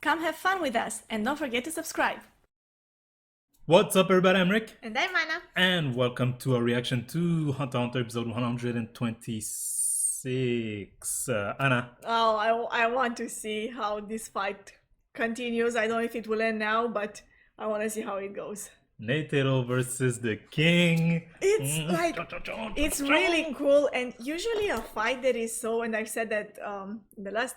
Come have fun with us and don't forget to subscribe. What's up, everybody? I'm Rick, And I'm Anna. and welcome to our reaction to Hunter x Hunter episode 126. Anna, Oh, I want to see how this fight continues. I don't know if it will end now, but I want to see how it goes. Netero versus the king. It's like, it's really cool, and usually a fight that is so, and I've said that in the last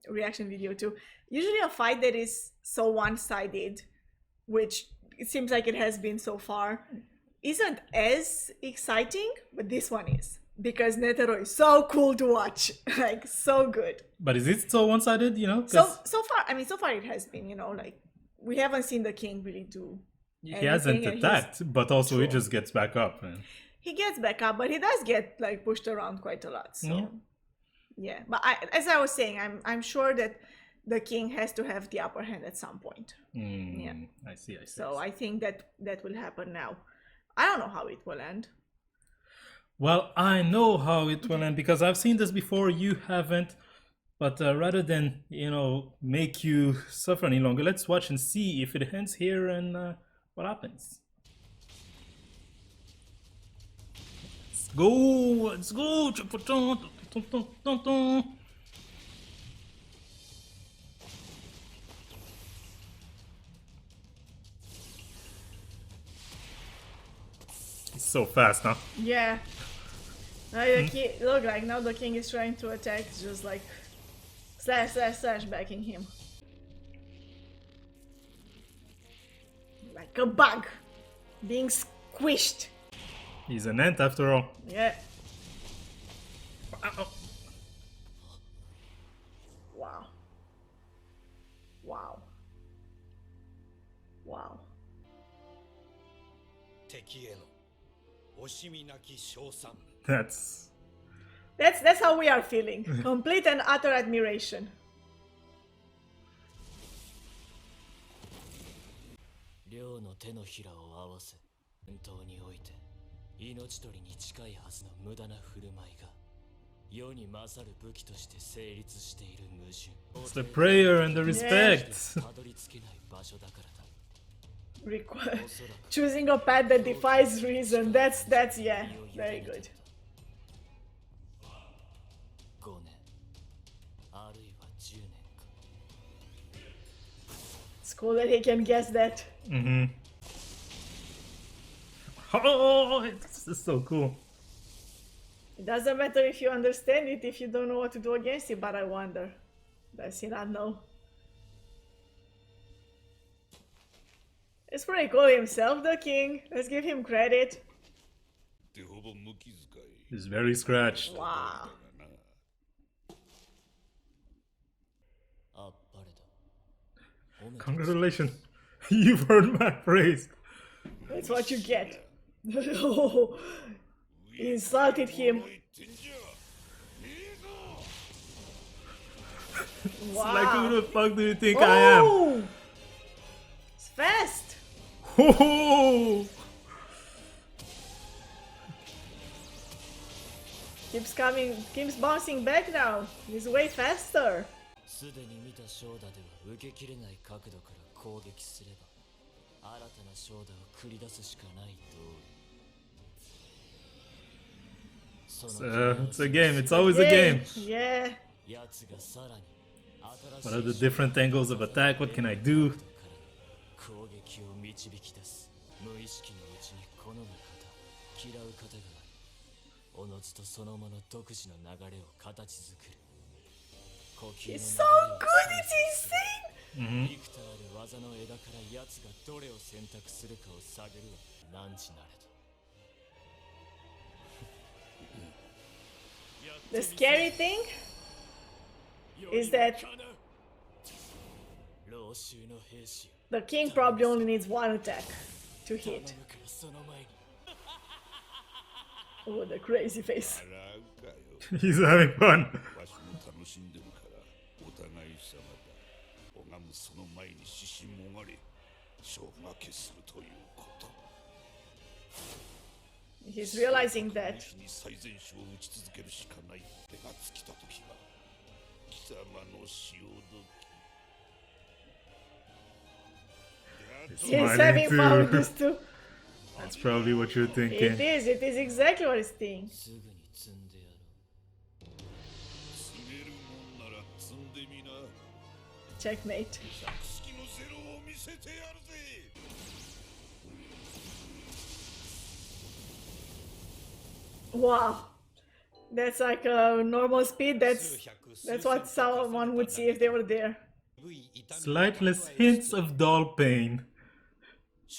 reaction video too, usually a fight that is so one-sided, which it seems like it has been so far, isn't as exciting, but this one is. Because Netero is so cool to watch, like so good. But is it so one-sided, So far, I mean, so far it has been, like we haven't seen the king really do he anything, hasn't and attacked, but also he True. just gets back up. Man. he gets back up, but he does get like pushed around quite a lot. So yeah, but as I was saying, I'm sure that the king has to have the upper hand at some point. Yeah, I see. so I think that will happen now. I don't know how it will end. Well, I know how it will end because I've seen this before. You haven't. But rather than, make you suffer any longer, let's watch and see if it ends here and what happens. Let's go! He's so fast, huh? Yeah. Now the king, look, like now the king is trying to attack, just like slash backing him. Like a bug being squished. He's an ant after all. Yeah. Wow. Wow. Wow. That's how we are feeling. Complete and utter admiration. It's the prayer and the respect. Choosing a path that defies reason. That's yeah, very good. It's cool that he can guess that. Oh, this is so cool. It doesn't matter if you understand it if you don't know what to do against it, but I wonder. Does he not know? It's pretty cool himself, the king. Let's give him credit. He's very scratched. Wow. Congratulations. You've heard my praise. That's what you get. He insulted him. Wow. Like, who the fuck do you think I am? It's fast. Oh! Keeps bouncing back now. He's way faster. It's a game, it's always a game. Yeah. What are the different angles of attack? What can I do? He's so good, it's insane! The scary thing is that the king probably only needs one attack to hit. Oh, the crazy face. He's having fun. He's realizing that He's Smiling having fun with too. this too. That's probably what you're thinking. It is exactly what he's thinking. すぐに積んでやろう。積めるもんなら積んでみな。 Checkmate. 百式のゼロを見せてやるぜ。 Wow. That's like a normal speed. That's what someone would see if they were there. Slightless hints of dull pain.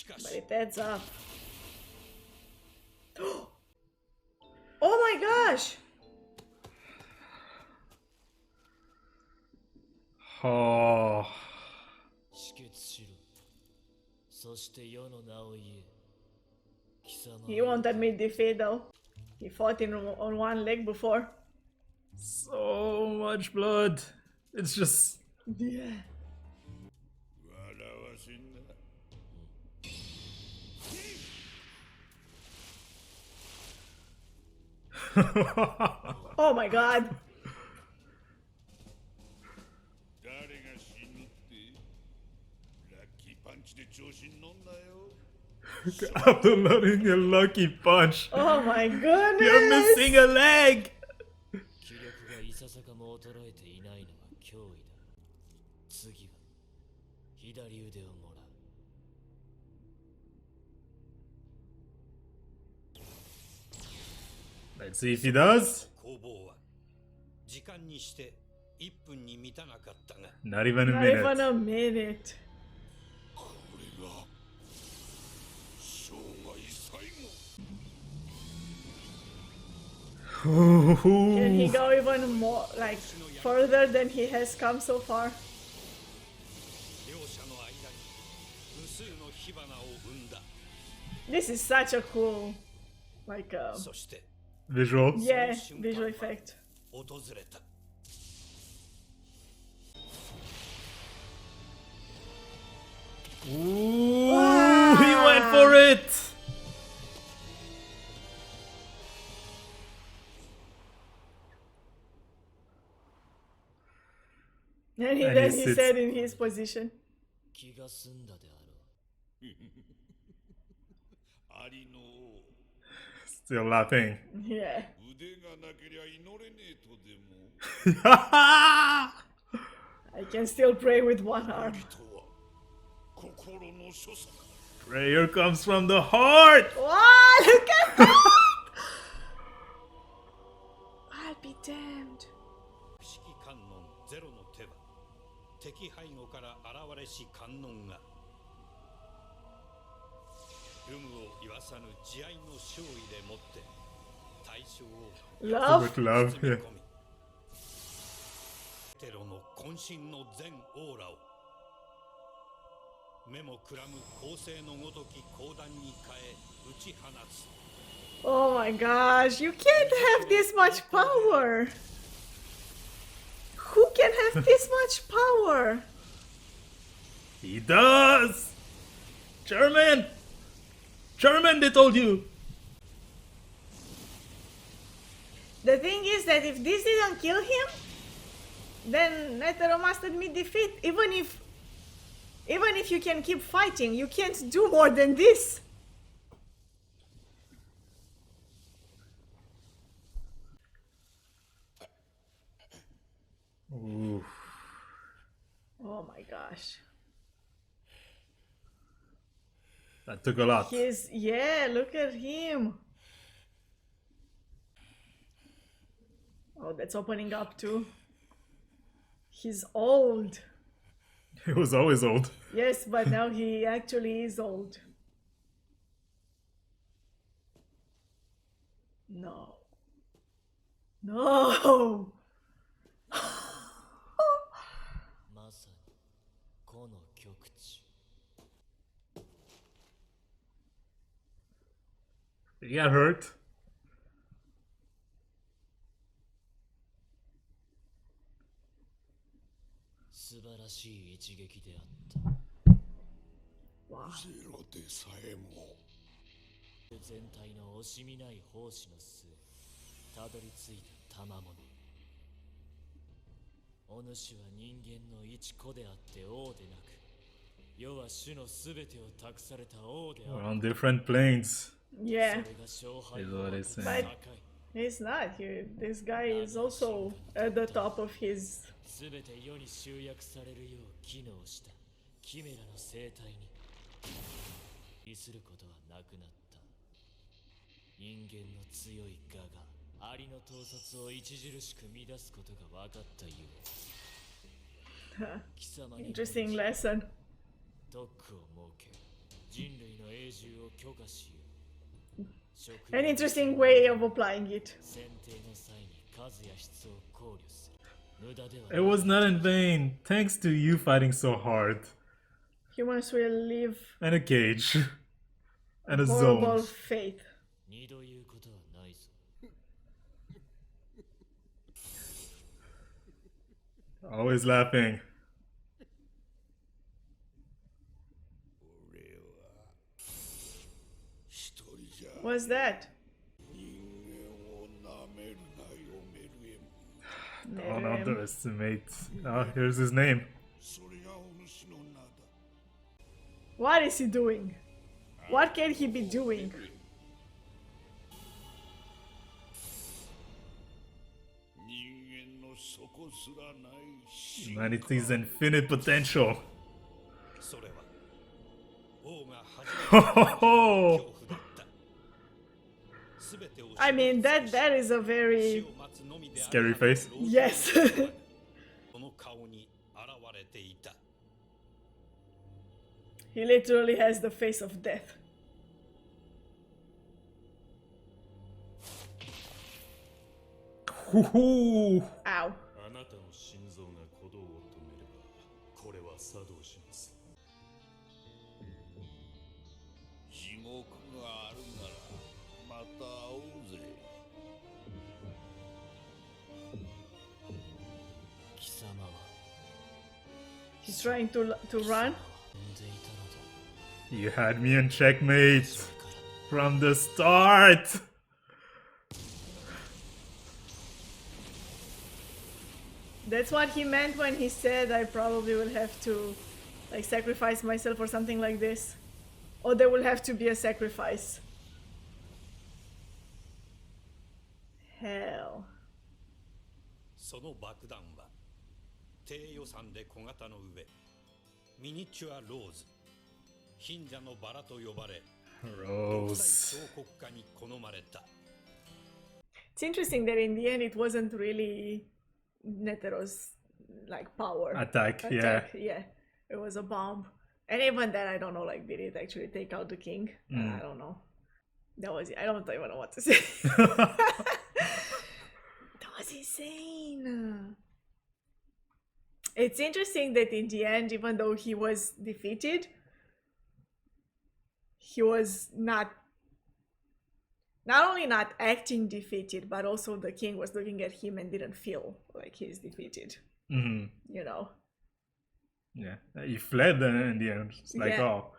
But it adds up. Oh my gosh! Oh. 止血しろ。そして世の名を言え。貴様 He won't admit defeat though. He fought on one leg before. So much blood. It's just. Yeah. 笑わせんな。 Oh my god. 誰が死ぬってラッキーパンチで調子に乗んなよ。 After letting a lucky punch. Oh my You're goodness. missing a leg! 気力がいささかも衰えていないのは脅威だ。次は左腕をもらう。 Let's see if he does. 攻防は時間にして1分に満たなかったが Not even a Not even minute. a minute. これが生涯最後。 Can he go even more, like, further than he has come so far? 両者の間に無数の火花を生んだ。 This is such a cool, like, そして Visual. yeah, visual effect. 訪れた。 Ooh, he went for it! And And then he he sits- said in his position. 気が済んだであろう。ありの王 Still laughing. Yeah. 腕がなけりゃ祈れねえとでも。 I can still pray with one arm. とは心の所作。 Prayer comes from the heart! Wow, look at that! I'll be damned. 不思議観音ゼロの手は敵背後から現れし観音が有無を言わさぬ慈愛の勝利でもって対象を Love? With love, 包み yeah. 込みテロの渾身の全オーラを目もくらむ恒星のごとき光弾に変え打ち放つ Oh my gosh, you can't have this much power. Who can have this much power? He does! German! German, they told you! The thing is that if this didn't kill him, then Netero must admit defeat. Even if you can keep fighting, you can't do more than this. Ooh. Oh my gosh. That took a lot. Yeah, look at him. Oh, that's opening up too. He's old. He was always old. Yes, but now he actually is old. No. No! まさにこの極地。 He got hurt. 素晴らしい一撃であった。 Wow. ゼロでさえも。全体の惜しみない奉仕の末、たどり着いた賜物。お主は人間の一子であって王でなく、世は主のすべてを託された王で We're ある。 on different planes. Yeah, それが勝敗 Is を what 分 it's け saying.た he's not. This guy is also at the top of his. すべて世に集約されるよう機能したキメラの生態に利することはなくなった。人間の強い我がアリの統率を著しく乱すことが分かったゆえ、貴様に Interesting lesson. 特区を設け、人類の永住を許可しよう。食 An 料 interesting way of applying it. 選定の際に数や質を考慮する。無駄では It ない。 was not in vain, thanks to you fighting so hard. Humans will live And a cage. And a horrible zone. fate. 二度言うことはないぞ。 Always laughing. 俺は一人じゃ What's that? 人間を舐めるなよメルエム。 Don't Netero. underestimate. Oh, here's his name. それがお主の名だ。 What is he doing? What can he be doing? 人間の底すらない進 Humanity's infinite potential. それは王が初 Ho めて ho 恐 ho! 怖だった。全てを I mean, that is a 死 very を待つのみであ Scary る face. yes. その顔に現れていた。 He literally has the face of death. Hoo-hoo! Ow. あなたの心臓が鼓動を止めればこれは作動します。地獄があるならまた会おうぜ。貴様は He's trying to run. 産んでいたのだ。 You had me in checkmate それから from the start! That's what he meant when he said I probably will have to like sacrifice myself or something like this. Or there will have to be a sacrifice. Hell. その爆弾は低予算で小型の上、ミニチュアローズ、貧者のバラと呼ばれ、独裁 Rose. 彫刻家に好まれた。 It's interesting that in the end it wasn't really Netero's like power Attack, yeah. Yeah, it was a bomb. And even then, I don't know, like, did it actually take out the king? I don't know. That was it. I don't even know what to say. That was insane. It's interesting that in the end, even though he was defeated, he was not only not acting defeated, but also the king was looking at him and didn't feel like he's defeated. Hmm. You know? Yeah. He fled in the end. It's like, Yeah. oh,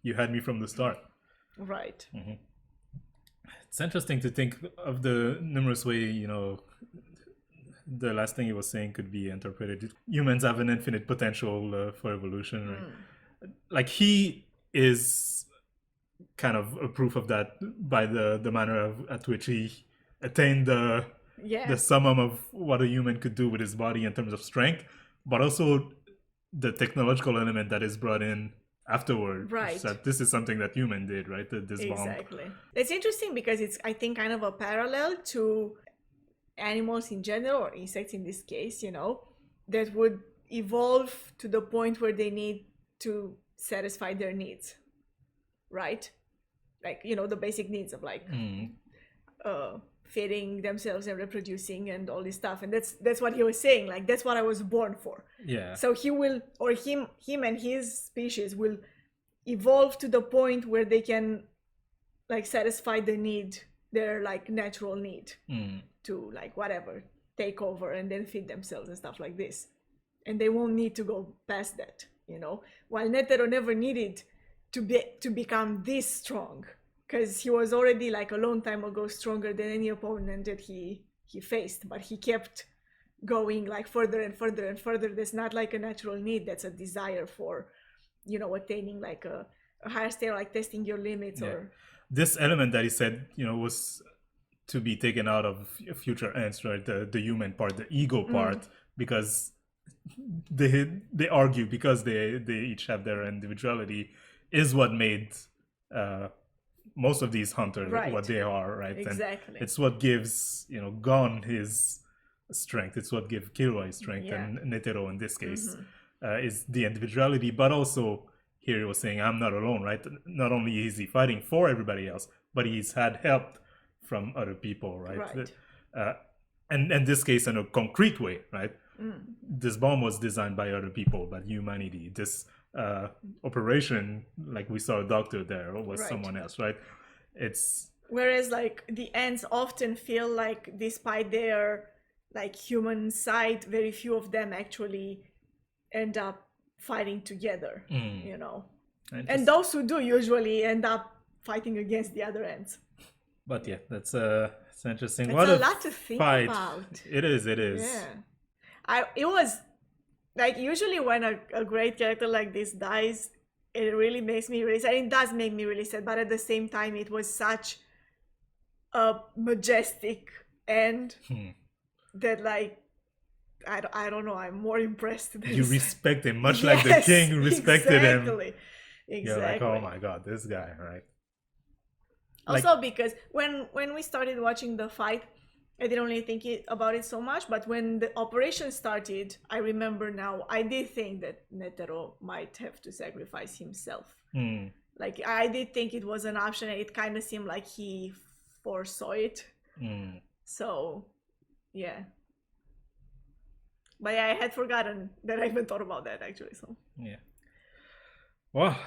you had me from the start. Right. It's interesting to think of the numerous way, the last thing he was saying could be interpreted. Humans have an infinite potential for evolution, right? Like, he is kind of a proof of that by the manner at which he attained the Yeah. summum of what a human could do with his body in terms of strength, but also the technological element that is brought in afterward. Right. That this is something that human did, right? This bomb. Exactly. It's interesting because it's, I think, kind of a parallel to animals in general, or insects in this case, that would evolve to the point where they need to satisfy their needs, right? Like, the basic needs of like feeding themselves and reproducing and all this stuff. And that's what he was saying. Like, that's what I was born for. Yeah. So he will, or him and his species will evolve to the point where they can like satisfy the need, their like natural need to like whatever, take over and then feed themselves and stuff like this. And they won't need to go past that, while Netero never needed to become this strong, because he was already like a long time ago stronger than any opponent that he faced, but he kept going like further and further and further. That's not like a natural need, that's a desire for you know, attaining like a higher state, like testing your limits or this element that he said, you know, was to be taken out of future ends, right? The human part, the ego part, because they argue because they each have their individuality is what made most of these hunters what they are, right? Exactly. And it's what gives, you know, Gon his strength. It's what gives Killua his strength, and Netero in this case is the individuality, but also here he was saying, I'm not alone, right? Not only is he fighting for everybody else, but he's had help from other people, right? And in this case, in a concrete way, right? This bomb was designed by other people, but humanity. This operation, like we saw a doctor there, was someone else, right? It's whereas like the ants often feel like, despite their like human side, very few of them actually end up fighting together, you know, and those who do usually end up fighting against the other ends. But yeah, that's it's interesting. It's what a lot to think about. It is. Yeah, it was like, usually when a great character like this dies, it really makes me really sad. It does make me really sad, but at the same time, it was such a majestic end that, like, I don't know, I'm more impressed than you respect him, much like the king respected him. Exactly. You're like, oh my god, this guy, right? Also, like, because when we started watching the fight, I didn't really think about it so much, but when the operation started, I remember now, I did think that Netero might have to sacrifice himself. Like, I did think it was an option, and it kind of seemed like he foresaw it. So, yeah. But yeah, I had forgotten that I even thought about that, actually. So yeah. Well,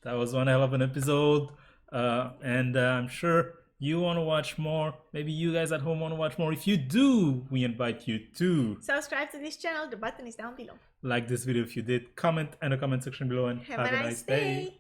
that was one hell of an episode. And I'm sure you want to watch more. Maybe you guys at home want to watch more. If you do, we invite you to subscribe to this channel. The button is down below. Like this video if you did. Comment in the comment section below, and have a nice day.